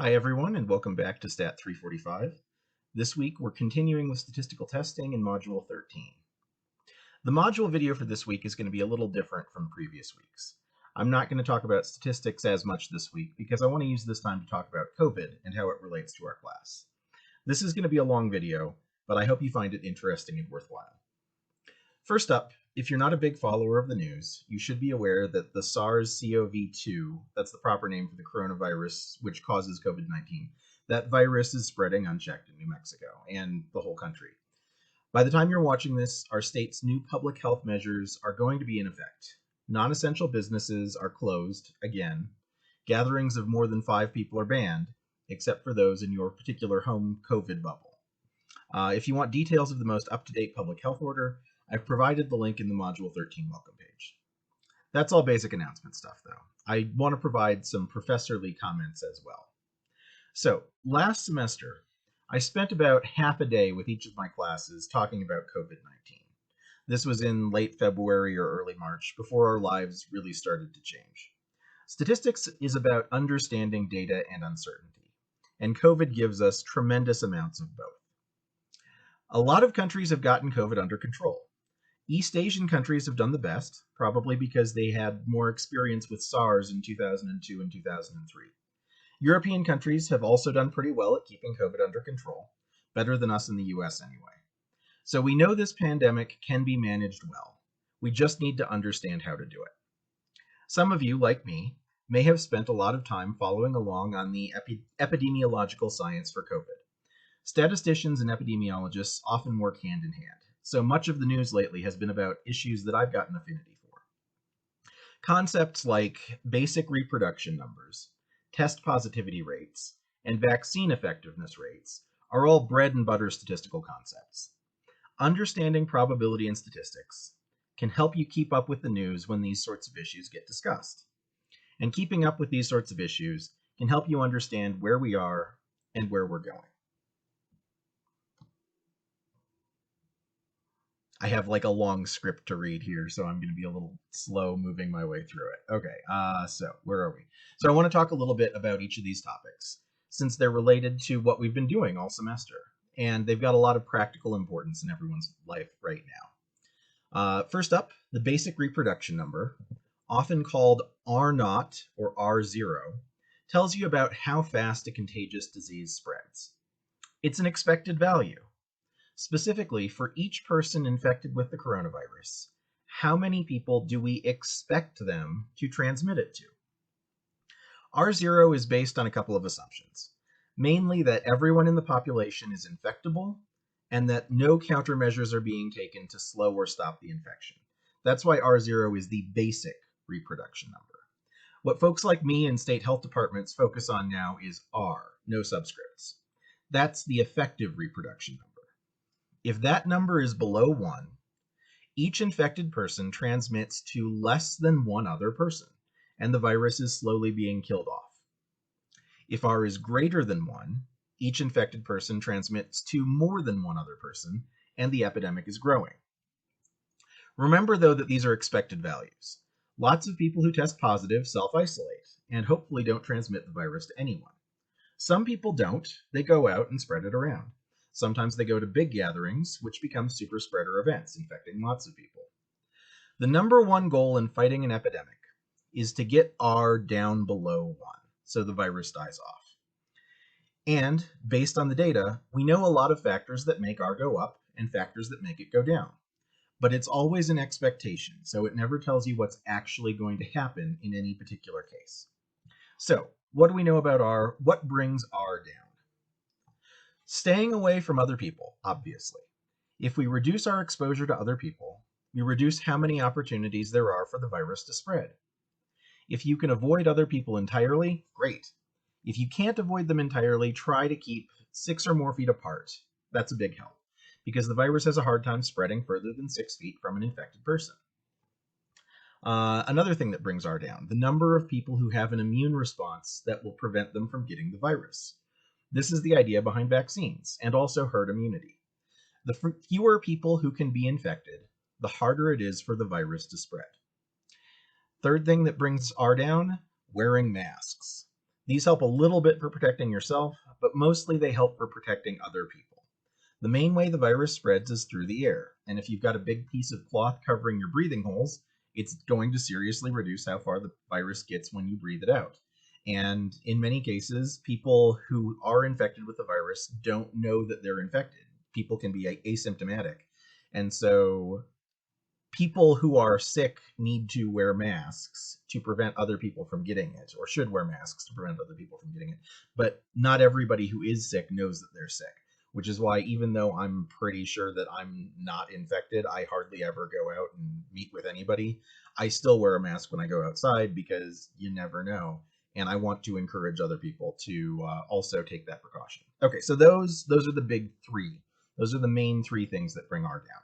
Hi everyone, and welcome back to Stat 345. This week we're continuing with statistical testing in Module 13. The module video for this week is going to be a little different from previous weeks. I'm not going to talk about statistics as much this week because I want to use this time to talk about COVID and how it relates to our class. This is going to be a long video, but I hope you find it interesting and worthwhile. First up, if you're not a big follower of the news, you should be aware that the SARS-CoV-2, that's the proper name for the coronavirus which causes COVID-19, that virus is spreading unchecked in New Mexico and the whole country. By the time you're watching this, our state's new public health measures are going to be in effect. Non-essential businesses are closed again. Gatherings of more than 5 people are banned, except for those in your particular home COVID bubble. If you want details of the most up-to-date public health order, I've provided the link in the Module 13 welcome page. That's all basic announcement stuff, though. I want to provide some professorly comments as well. So, last semester, I spent about half a day with each of my classes talking about COVID-19. This was in late February or early March, before our lives really started to change. Statistics is about understanding data and uncertainty, and COVID gives us tremendous amounts of both. A lot of countries have gotten COVID under control. East Asian countries have done the best, probably because they had more experience with SARS in 2002 and 2003. European countries have also done pretty well at keeping COVID under control, better than us in the US anyway. So we know this pandemic can be managed well. We just need to understand how to do it. Some of you, like me, may have spent a lot of time following along on the epidemiological science for COVID. Statisticians and epidemiologists often work hand in hand. So much of the news lately has been about issues that I've got an affinity for. Concepts like basic reproduction numbers, test positivity rates, and vaccine effectiveness rates are all bread and butter statistical concepts. Understanding probability and statistics can help you keep up with the news when these sorts of issues get discussed. And keeping up with these sorts of issues can help you understand where we are and where we're going. I have like a long script to read here, so I'm going to be a little slow moving my way through it. Okay, so where are we? So I want to talk a little bit about each of these topics, since they're related to what we've been doing all semester, and they've got a lot of practical importance in everyone's life right now. First up, the basic reproduction number, often called R0 or R0, tells you about how fast a contagious disease spreads. It's an expected value. Specifically, for each person infected with the coronavirus, how many people do we expect them to transmit it to? R0 is based on a couple of assumptions, mainly that everyone in the population is infectable and that no countermeasures are being taken to slow or stop the infection. That's why R0 is the basic reproduction number. What folks like me and state health departments focus on now is R, no subscripts. That's the effective reproduction number. If that number is below 1, each infected person transmits to less than one other person, and the virus is slowly being killed off. If R is greater than 1, each infected person transmits to more than one other person, and the epidemic is growing. Remember, though, that these are expected values. Lots of people who test positive self-isolate, and hopefully don't transmit the virus to anyone. Some people don't. They go out and spread it around. Sometimes they go to big gatherings, which become super spreader events, infecting lots of people. The number one goal in fighting an epidemic is to get R down below 1, so the virus dies off. And based on the data, we know a lot of factors that make R go up and factors that make it go down. But it's always an expectation, so it never tells you what's actually going to happen in any particular case. So, what do we know about R? What brings R down? Staying away from other people, obviously. If we reduce our exposure to other people, we reduce how many opportunities there are for the virus to spread. If you can avoid other people entirely, great. If you can't avoid them entirely, try to keep 6 or more feet apart. That's a big help, because the virus has a hard time spreading further than 6 feet from an infected person. Another thing that brings R down, the number of people who have an immune response that will prevent them from getting the virus. This is the idea behind vaccines, and also herd immunity. The fewer people who can be infected, the harder it is for the virus to spread. Third thing that brings R down, wearing masks. These help a little bit for protecting yourself, but mostly they help for protecting other people. The main way the virus spreads is through the air, and if you've got a big piece of cloth covering your breathing holes, it's going to seriously reduce how far the virus gets when you breathe it out. And in many cases, people who are infected with the virus don't know that they're infected. People can be asymptomatic. And so people who are sick need to wear masks to prevent other people from getting it, or should wear masks to prevent other people from getting it. But not everybody who is sick knows that they're sick, which is why, even though I'm pretty sure that I'm not infected, I hardly ever go out and meet with anybody. I still wear a mask when I go outside because you never know. And I want to encourage other people to also take that precaution. Okay, so those are the big three. Those are the main three things that bring R down.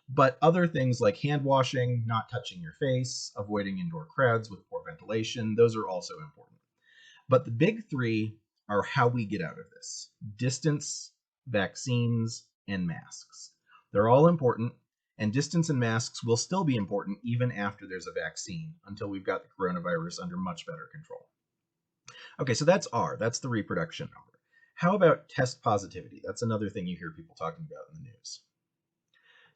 But other things like hand washing, not touching your face, avoiding indoor crowds with poor ventilation, those are also important. But the big three are how we get out of this: distance, vaccines, and masks. They're all important, and distance and masks will still be important even after there's a vaccine, until we've got the coronavirus under much better control. Okay, so that's R, that's the reproduction number. How about test positivity? That's another thing you hear people talking about in the news.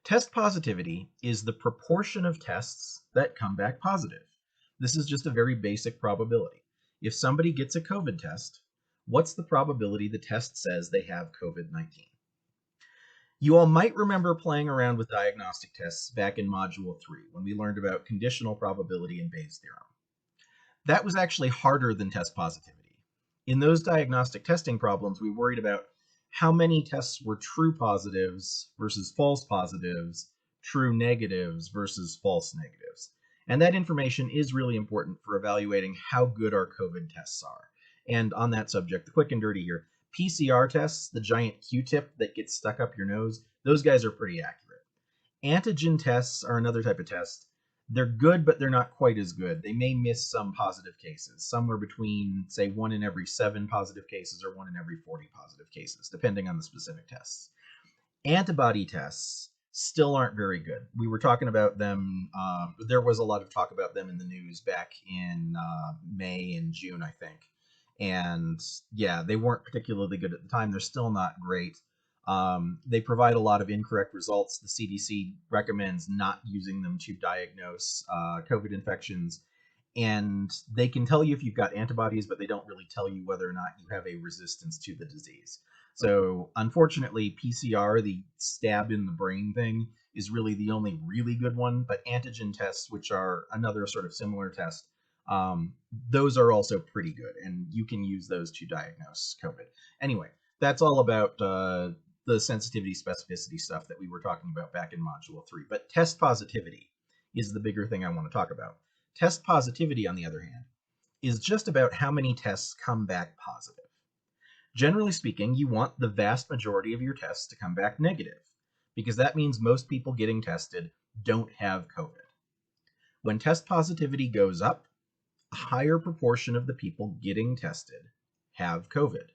Test positivity is the proportion of tests that come back positive. This is just a very basic probability. If somebody gets a COVID test, what's the probability the test says they have COVID-19? You all might remember playing around with diagnostic tests back in Module 3 when we learned about conditional probability and Bayes' theorem. That was actually harder than test positivity. In those diagnostic testing problems, we worried about how many tests were true positives versus false positives, true negatives versus false negatives. And that information is really important for evaluating how good our COVID tests are. And on that subject, the quick and dirty here, PCR tests, the giant Q-tip that gets stuck up your nose, those guys are pretty accurate. Antigen tests are another type of test. They're good, but they're not quite as good. They may miss some positive cases, somewhere between, say, 1 in every 7 positive cases or 1 in every 40 positive cases, depending on the specific tests. Antibody tests still aren't very good. We were talking about them. There was a lot of talk about them in the news back in May and June, I think. And yeah, they weren't particularly good at the time. They're still not great. They provide a lot of incorrect results. The CDC recommends not using them to diagnose COVID infections. And they can tell you if you've got antibodies, but they don't really tell you whether or not you have a resistance to the disease. So unfortunately, PCR, the stab in the brain thing, is really the only really good one. But antigen tests, which are another sort of similar test, those are also pretty good, and you can use those to diagnose COVID. Anyway, that's all about the sensitivity specificity stuff that we were talking about back in Module 3. But test positivity is the bigger thing I want to talk about. Test positivity, on the other hand, is just about how many tests come back positive. Generally speaking, you want the vast majority of your tests to come back negative, because that means most people getting tested don't have COVID. When test positivity goes up, a higher proportion of the people getting tested have COVID.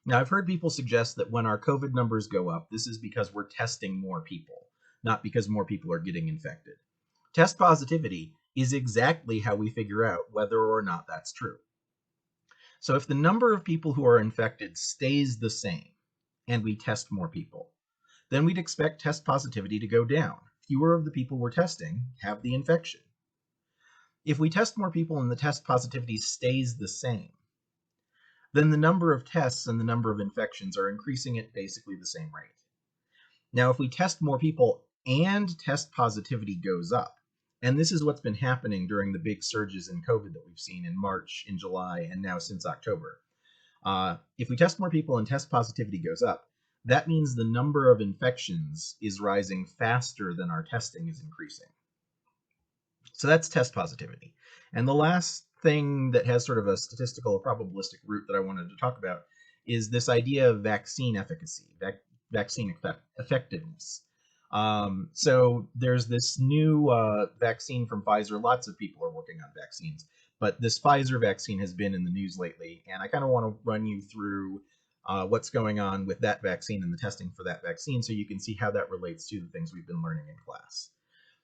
Now, I've heard people suggest that when our COVID numbers go up, this is because we're testing more people, not because more people are getting infected. Test positivity is exactly how we figure out whether or not that's true. So if the number of people who are infected stays the same, and we test more people, then we'd expect test positivity to go down. Fewer of the people we're testing have the infection. If we test more people and the test positivity stays the same, then the number of tests and the number of infections are increasing at basically the same rate. Now, if we test more people and test positivity goes up, and this is what's been happening during the big surges in COVID that we've seen in March, in July, and now since October. If we test more people and test positivity goes up, that means the number of infections is rising faster than our testing is increasing. So that's test positivity. And the last thing that has sort of a statistical or probabilistic root that I wanted to talk about is this idea of vaccine efficacy, vaccine effectiveness. So there's this new vaccine from Pfizer. Lots of people are working on vaccines, but this Pfizer vaccine has been in the news lately, and I kind of want to run you through what's going on with that vaccine and the testing for that vaccine so you can see how that relates to the things we've been learning in class.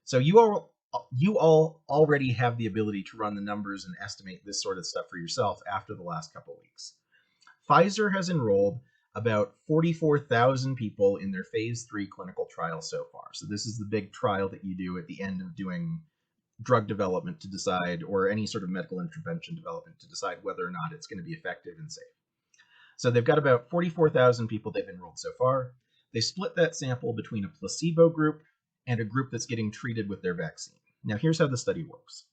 So you all you all already have the ability to run the numbers and estimate this sort of stuff for yourself after the last couple of weeks. Pfizer has enrolled about 44,000 people in their phase 3 clinical trial so far. So this is the big trial that you do at the end of doing drug development to decide, or any sort of medical intervention development to decide whether or not it's going to be effective and safe. So they've got about 44,000 people they've enrolled so far. They split that sample between a placebo group and a group that's getting treated with their vaccine. Now, here's how the study works.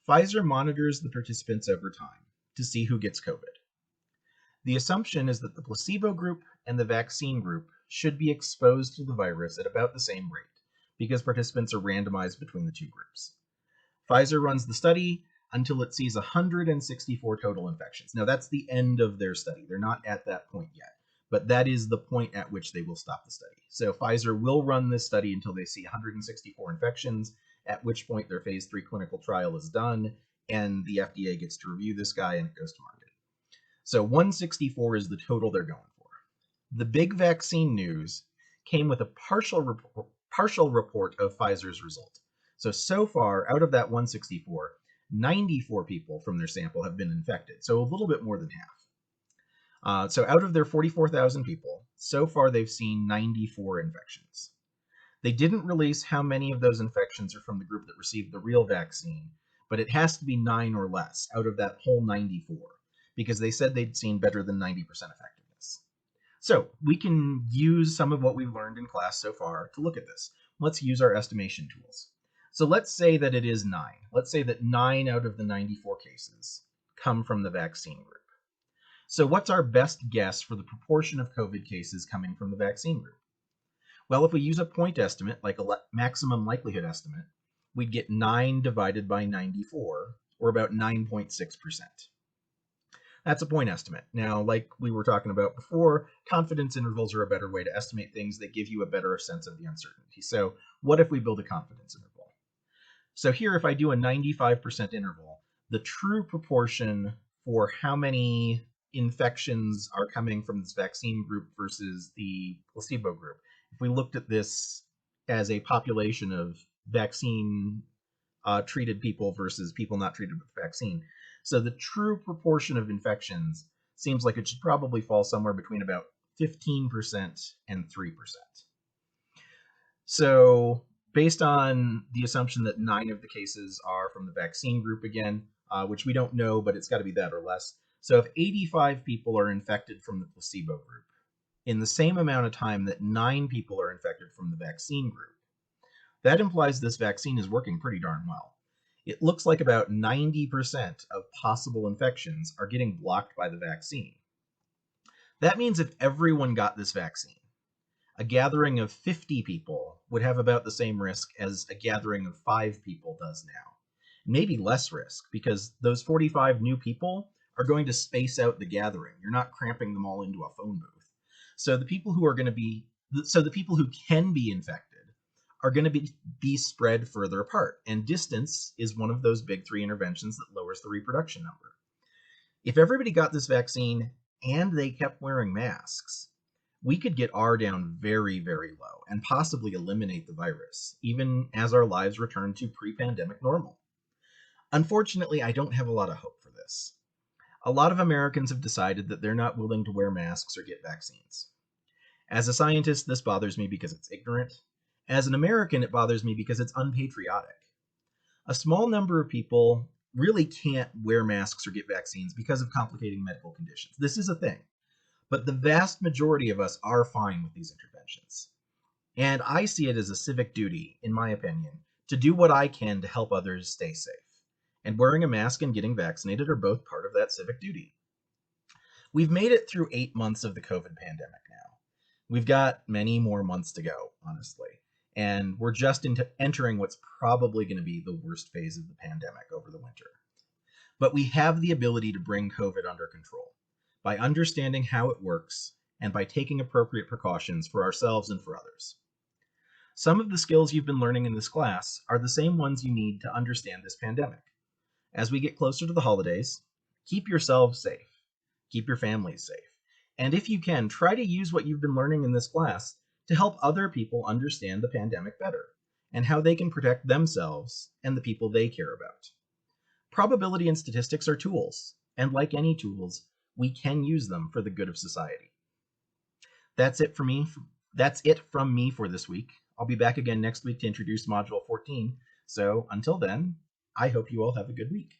Pfizer monitors the participants over time to see who gets COVID. The assumption is that the placebo group and the vaccine group should be exposed to the virus at about the same rate, because participants are randomized between the two groups. Pfizer runs the study until it sees 164 total infections. Now, that's the end of their study. They're not at that point yet, but that is the point at which they will stop the study. So Pfizer will run this study until they see 164 infections, at which point their phase 3 clinical trial is done, and the FDA gets to review this guy and it goes to market. So 164 is the total they're going for. The big vaccine news came with a partial report of Pfizer's result. So far, out of that 164, 94 people from their sample have been infected, so a little bit more than half. So out of their 44,000 people, so far they've seen 94 infections. They didn't release how many of those infections are from the group that received the real vaccine, but it has to be 9 or less out of that whole 94, because they said they'd seen better than 90% effectiveness. So we can use some of what we've learned in class so far to look at this. Let's use our estimation tools. So let's say that it is 9. Let's say that 9 out of the 94 cases come from the vaccine group. So what's our best guess for the proportion of COVID cases coming from the vaccine group? Well, if we use a point estimate, like a maximum likelihood estimate, we'd get 9 divided by 94, or about 9.6%. That's a point estimate. Now, like we were talking about before, confidence intervals are a better way to estimate things that give you a better sense of the uncertainty. So what if we build a confidence interval? So here, if I do a 95% interval, the true proportion for how many infections are coming from this vaccine group versus the placebo group, if we looked at this as a population of vaccine treated people versus people not treated with the vaccine, so the true proportion of infections seems like it should probably fall somewhere between about 15% and 3%. So based on the assumption that 9 of the cases are from the vaccine group again, which we don't know, but it's got to be that or less. So if 85 people are infected from the placebo group, in the same amount of time that 9 people are infected from the vaccine group, that implies this vaccine is working pretty darn well. It looks like about 90% of possible infections are getting blocked by the vaccine. That means if everyone got this vaccine, a gathering of 50 people would have about the same risk as a gathering of 5 people does now. Maybe less risk, because those 45 new people are going to space out the gathering. You're not cramping them all into a phone booth. So the people who can be infected are going to be spread further apart. And distance is one of those big 3 interventions that lowers the reproduction number. If everybody got this vaccine and they kept wearing masks, we could get R down very, very low and possibly eliminate the virus, even as our lives return to pre-pandemic normal. Unfortunately, I don't have a lot of hope for this. A lot of Americans have decided that they're not willing to wear masks or get vaccines. As a scientist, this bothers me because it's ignorant. As an American, it bothers me because it's unpatriotic. A small number of people really can't wear masks or get vaccines because of complicating medical conditions. This is a thing. But the vast majority of us are fine with these interventions. And I see it as a civic duty, in my opinion, to do what I can to help others stay safe. And wearing a mask and getting vaccinated are both part of that civic duty. We've made it through 8 months of the COVID pandemic now. We've got many more months to go, honestly. And we're just entering what's probably going to be the worst phase of the pandemic over the winter. But we have the ability to bring COVID under control by understanding how it works and by taking appropriate precautions for ourselves and for others. Some of the skills you've been learning in this class are the same ones you need to understand this pandemic. As we get closer to the holidays, keep yourselves safe, keep your families safe, and if you can, try to use what you've been learning in this class to help other people understand the pandemic better and how they can protect themselves and the people they care about. Probability and statistics are tools, and like any tools, we can use them for the good of society. That's it for me. That's it from me for this week. I'll be back again next week to introduce Module 14. So until then, I hope you all have a good week.